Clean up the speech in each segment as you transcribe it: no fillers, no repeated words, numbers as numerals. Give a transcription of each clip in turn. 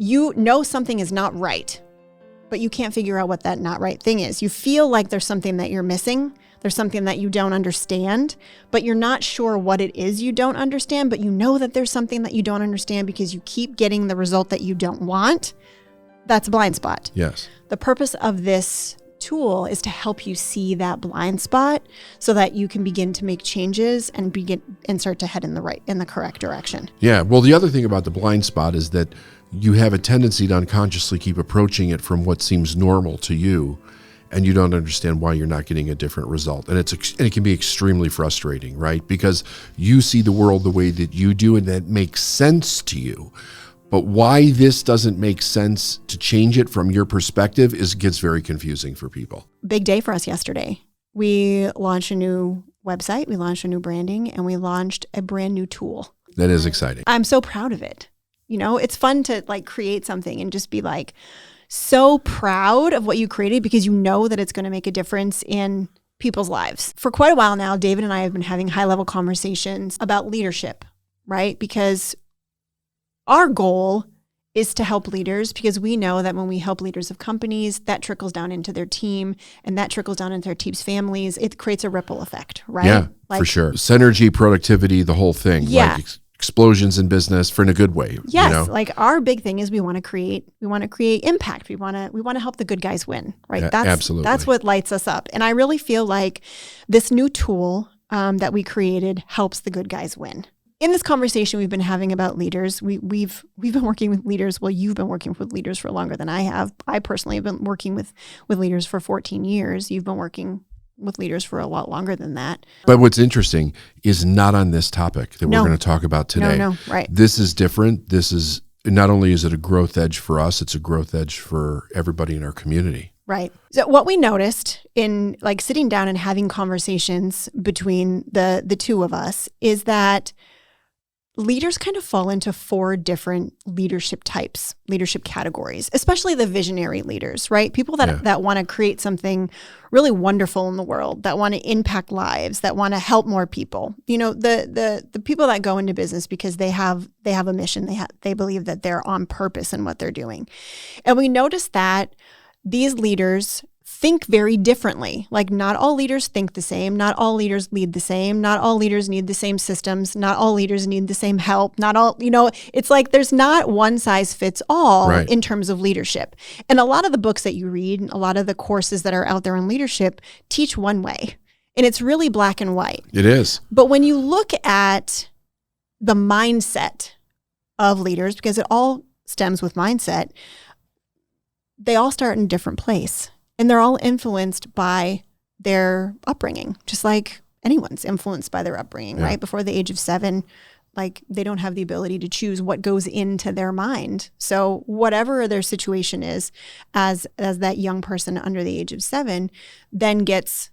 you know something is not right, but you can't figure out what that not right thing is. You feel like there's something that you're missing. There's something that you don't understand, but you're not sure what it is you don't understand, but you know that there's something that you don't understand because you keep getting the result that you don't want. That's a blind spot. Yes. The purpose of this tool is to help you see that blind spot so that you can begin to make changes and start to head in the correct direction. Yeah. Well, the other thing about the blind spot is that you have a tendency to unconsciously keep approaching it from what seems normal to you, and you don't understand why you're not getting a different result. And it can be extremely frustrating, right? Because you see the world the way that you do, and that makes sense to you. But why this doesn't make sense to change it from your perspective gets very confusing for people. Big day for us yesterday. We launched a new website, we launched a new branding, and we launched a brand new tool. That is exciting. I'm so proud of it. You know, it's fun to like create something and just be like so proud of what you created because you know that it's going to make a difference in people's lives. For quite a while now, David and I have been having high-level conversations about leadership, right? Because our goal is to help leaders, because we know that when we help leaders of companies, that trickles down into their team, and that trickles down into their team's families. It creates a ripple effect, right? Yeah, for sure. Synergy, productivity, the whole thing. Yeah. Like explosions in business in a good way. Yes, you know? like our big thing is we want to create impact. We want to help the good guys win, right? Absolutely. That's what lights us up. And I really feel like this new tool that we created helps the good guys win. In this conversation we've been having about leaders, we've been working with leaders. Well, you've been working with leaders for longer than I have. I personally have been working with leaders for 14 years. You've been working with leaders for a lot longer than that. But what's interesting is not on this topic that we're going to talk about today. No, right. This is different. This is not only is it a growth edge for us, it's a growth edge for everybody in our community. Right. So what we noticed in like sitting down and having conversations between the two of us is that leaders kind of fall into 4 different leadership types, leadership categories, especially the visionary leaders, right? People that want to create something really wonderful in the world, that want to impact lives, that want to help more people. You know, the people that go into business because they have a mission. They believe that they're on purpose in what they're doing. And we noticed that these leaders think very differently. Like not all leaders think the same. Not all leaders lead the same. Not all leaders need the same systems. Not all leaders need the same help. Not all, it's like there's not one size fits all in terms of leadership. And a lot of the books that you read, a lot of the courses that are out there on leadership teach one way. And it's really black and white. It is. But when you look at the mindset of leaders, because it all stems with mindset, they all start in a different place. And they're all influenced by their upbringing, just like anyone's influenced by their upbringing, right? Before the age of 7, like they don't have the ability to choose what goes into their mind. So whatever their situation is as that young person under the age of 7 then gets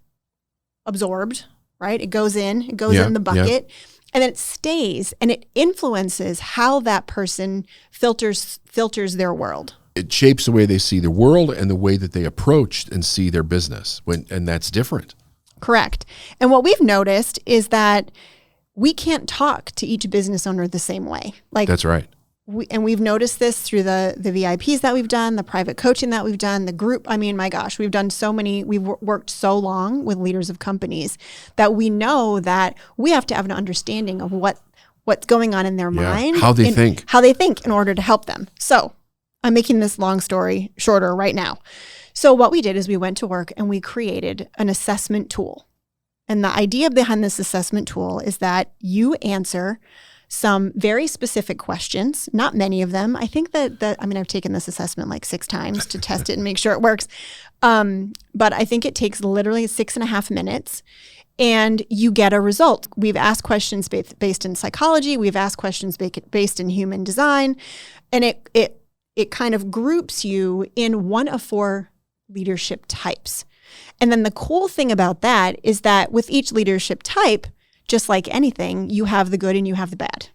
absorbed, right? It goes in the bucket and then it stays and it influences how that person filters their world. It shapes the way they see the world and the way that they approach and see their business, and that's different. Correct. And what we've noticed is that we can't talk to each business owner the same way. Like that's right. We've noticed this through the VIPs that we've done, the private coaching that we've done, the group. I mean, my gosh, we've worked so long with leaders of companies that we know that we have to have an understanding of what's going on in their mind. How they think in order to help them. So I'm making this long story shorter right now. So what we did is we went to work and we created an assessment tool. And the idea behind this assessment tool is that you answer some very specific questions, not many of them. I think I've taken this assessment like 6 times to test it and make sure it works. But I think it takes literally 6.5 minutes and you get a result. We've asked questions based in psychology. We've asked questions based in human design. And it kind of groups you in one of 4 leadership types. And then the cool thing about that is that with each leadership type, just like anything, you have the good and you have the bad,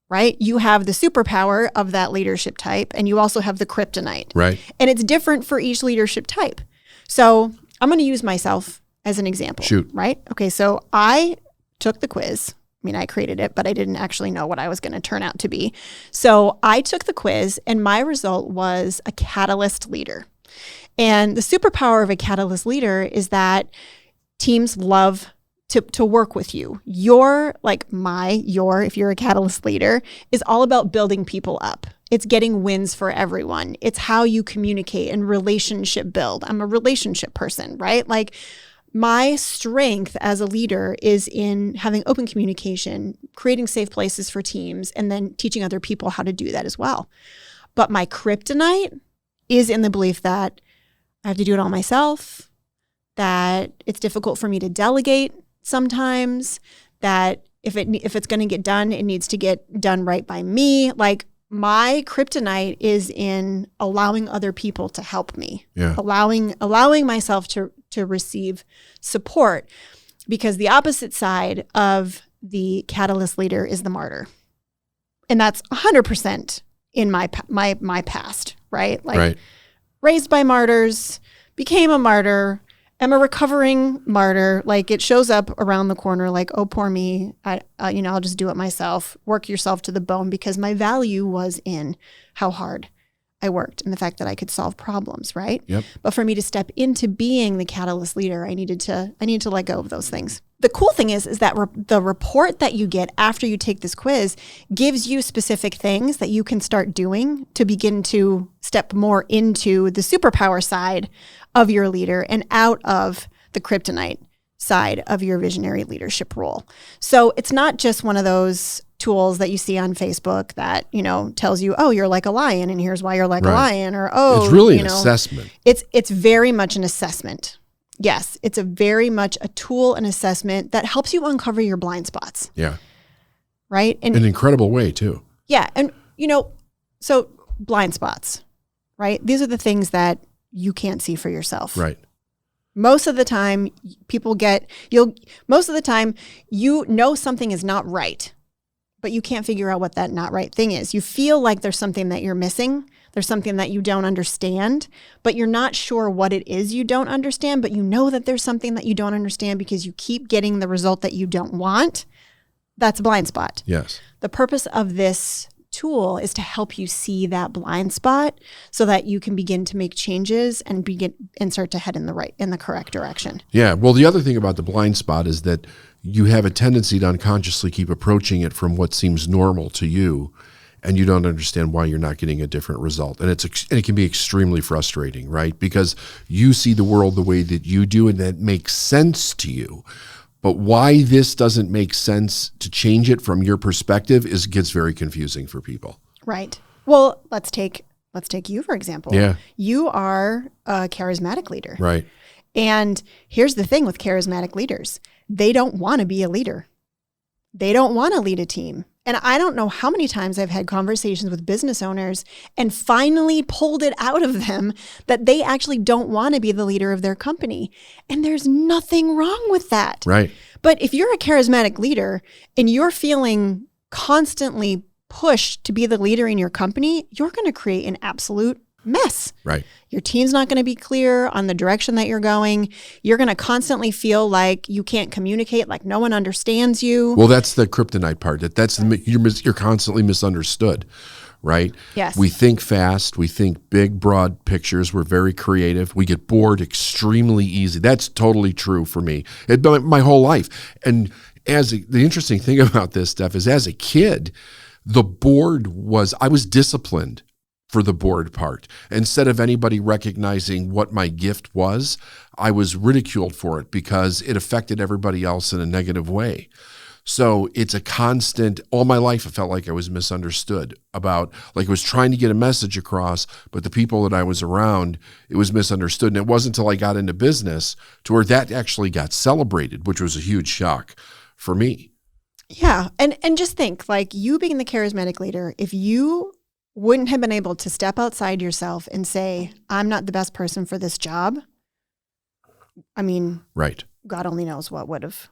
right? You have the superpower of that leadership type and you also have the kryptonite. Right. And it's different for each leadership type. So I'm going to use myself as an example. Shoot. Right? Okay, so I took the quiz mean, I created it, but I didn't actually know what I was going to turn out to be. So I took the quiz and my result was a catalyst leader. And the superpower of a catalyst leader is that teams love to work with you. If you're a catalyst leader, is all about building people up. It's getting wins for everyone. It's how you communicate and relationship build. I'm a relationship person, right? Like my strength as a leader is in having open communication, creating safe places for teams, and then teaching other people how to do that as well. But my kryptonite is in the belief that I have to do it all myself, that it's difficult for me to delegate sometimes, that if it's going to get done, it needs to get done right by me. Like my kryptonite is in allowing other people to help me, allowing myself to receive support, because the opposite side of the catalyst leader is the martyr. And that's 100% in my past, right? Like raised by martyrs, became a martyr, am a recovering martyr. Like it shows up around the corner like, oh, poor me. I'll just do it myself. Work yourself to the bone, because my value was in how hard I worked and the fact that I could solve problems, right? Yep. But for me to step into being the catalyst leader, I needed to let go of those things. The cool thing is that the report that you get after you take this quiz gives you specific things that you can start doing to begin to step more into the superpower side of your leader and out of the kryptonite side of your visionary leadership role. So it's not just one of those tools that you see on Facebook that, tells you, oh, you're like a lion and here's why you're like a lion, or, oh, it's really an assessment. It's very much an assessment. Yes, it's a very much a tool and assessment that helps you uncover your blind spots. Yeah. Right? In an incredible way too. Yeah. And, so blind spots, right? These are the things that you can't see for yourself. Right. Most of the time something is not right, but you can't figure out what that not right thing is. You feel like there's something that you're missing. There's something that you don't understand, but you're not sure what it is you don't understand, but you know that there's something that you don't understand because you keep getting the result that you don't want. That's a blind spot. Yes. The purpose of this tool is to help you see that blind spot so that you can begin to make changes and start to head in the correct direction. Yeah. Well, the other thing about the blind spot is that you have a tendency to unconsciously keep approaching it from what seems normal to you, and you don't understand why you're not getting a different result. And it can be extremely frustrating, right? Because you see the world the way that you do, and that makes sense to you. But why this doesn't make sense to change it from your perspective gets very confusing for people. Right. Well, let's take you, for example. Yeah. You are a charismatic leader. Right. And here's the thing with charismatic leaders. They don't want to be a leader. They don't want to lead a team. And I don't know how many times I've had conversations with business owners and finally pulled it out of them that they actually don't want to be the leader of their company. And there's nothing wrong with that. Right. But if you're a charismatic leader and you're feeling constantly pushed to be the leader in your company, you're going to create an absolute mess. Right. Your team's not going to be clear on the direction that you're going. You're going to constantly feel like you can't communicate, like no one understands you. Well, that's the kryptonite part. You're constantly misunderstood, right? Yes. We think fast. We think big, broad pictures. We're very creative. We get bored extremely easy. That's totally true for me. My whole life. And the interesting thing about this, Steph, is as a kid, I was disciplined for the bored part. Instead of anybody recognizing what my gift was, I was ridiculed for it because it affected everybody else in a negative way. So it's a constant, all my life I felt like I was misunderstood about, like I was trying to get a message across, but the people that I was around, it was misunderstood. And it wasn't until I got into business to where that actually got celebrated, which was a huge shock for me. Yeah. And just think, like you being the charismatic leader, if you wouldn't have been able to step outside yourself and say, I'm not the best person for this job, I mean, right. God only knows what would have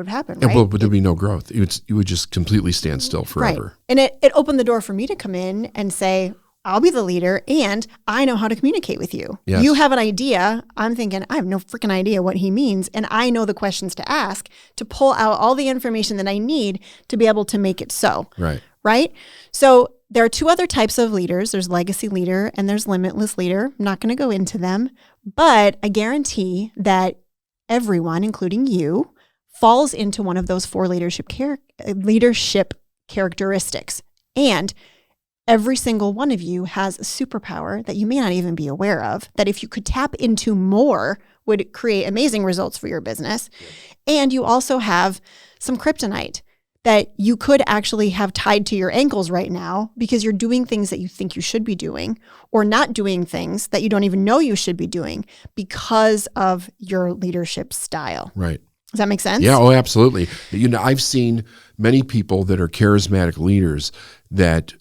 happened, right? Well, there'd be no growth. You would just completely stand still forever. Right. And it opened the door for me to come in and say, I'll be the leader and I know how to communicate with you. Yes. You have an idea. I'm thinking, I have no freaking idea what he means. And I know the questions to ask to pull out all the information that I need to be able to make it so. Right? So there are two other types of leaders. There's legacy leader and there's limitless leader. I'm not going to go into them, but I guarantee that everyone, including you, falls into one of those four leadership characteristics. And every single one of you has a superpower that you may not even be aware of, that if you could tap into more, would create amazing results for your business. And you also have some kryptonite that you could actually have tied to your ankles right now because you're doing things that you think you should be doing or not doing things that you don't even know you should be doing because of your leadership style. Right. Does that make sense? Yeah, oh, absolutely. I've seen many people that are charismatic leaders that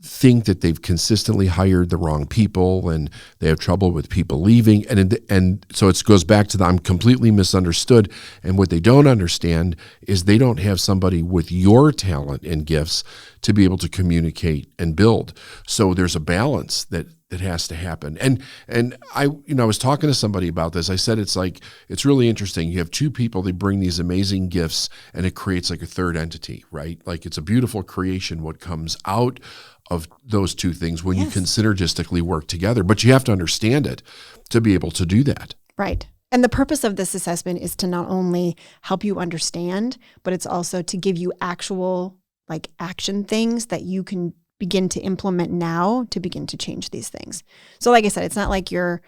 think that they've consistently hired the wrong people and they have trouble with people leaving. And so it goes back to I'm completely misunderstood. And what they don't understand is they don't have somebody with your talent and gifts to be able to communicate and build. So there's a balance that has to happen. And I was talking to somebody about this. I said, it's really interesting. You have two people, they bring these amazing gifts and it creates like a third entity, right? Like it's a beautiful creation, what comes out of those two things when you can synergistically work together. But you have to understand it to be able to do that. Right. And the purpose of this assessment is to not only help you understand, but it's also to give you actual like action things that you can begin to implement now to begin to change these things. So like I said, it's not like your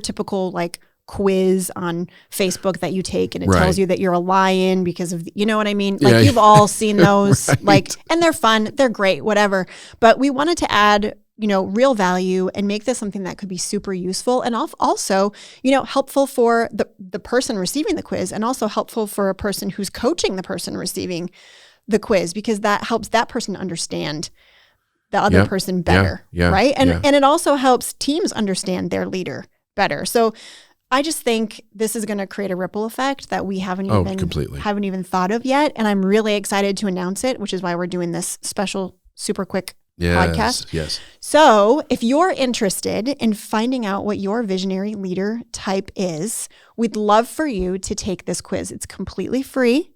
typical like quiz on Facebook that you take and it tells you that you're a lion because of, you know what I mean? Like you've all seen those, and they're fun, they're great, whatever. But we wanted to add, real value and make this something that could be super useful and also, helpful for the person receiving the quiz and also helpful for a person who's coaching the person receiving the quiz, because that helps that person understand the other person better, right? And it also helps teams understand their leader better. So I just think this is going to create a ripple effect that we haven't even thought of yet. And I'm really excited to announce it, which is why we're doing this special, super quick podcast. Yes. So if you're interested in finding out what your visionary leader type is, we'd love for you to take this quiz. It's completely free.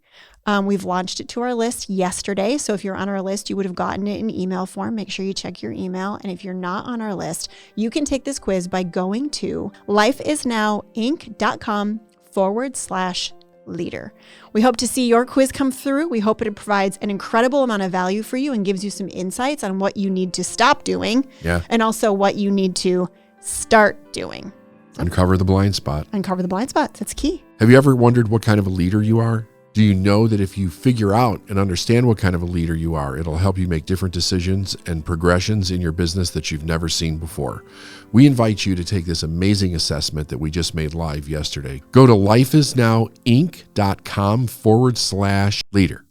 We've launched it to our list yesterday. So if you're on our list, you would have gotten it in email form. Make sure you check your email. And if you're not on our list, you can take this quiz by going to lifeisnowinc.com/leader. We hope to see your quiz come through. We hope it provides an incredible amount of value for you and gives you some insights on what you need to stop doing and also what you need to start doing. Uncover the blind spot. Uncover the blind spots. That's key. Have you ever wondered what kind of a leader you are? Do you know that if you figure out and understand what kind of a leader you are, it'll help you make different decisions and progressions in your business that you've never seen before? We invite you to take this amazing assessment that we just made live yesterday. Go to lifeisnowinc.com/leader.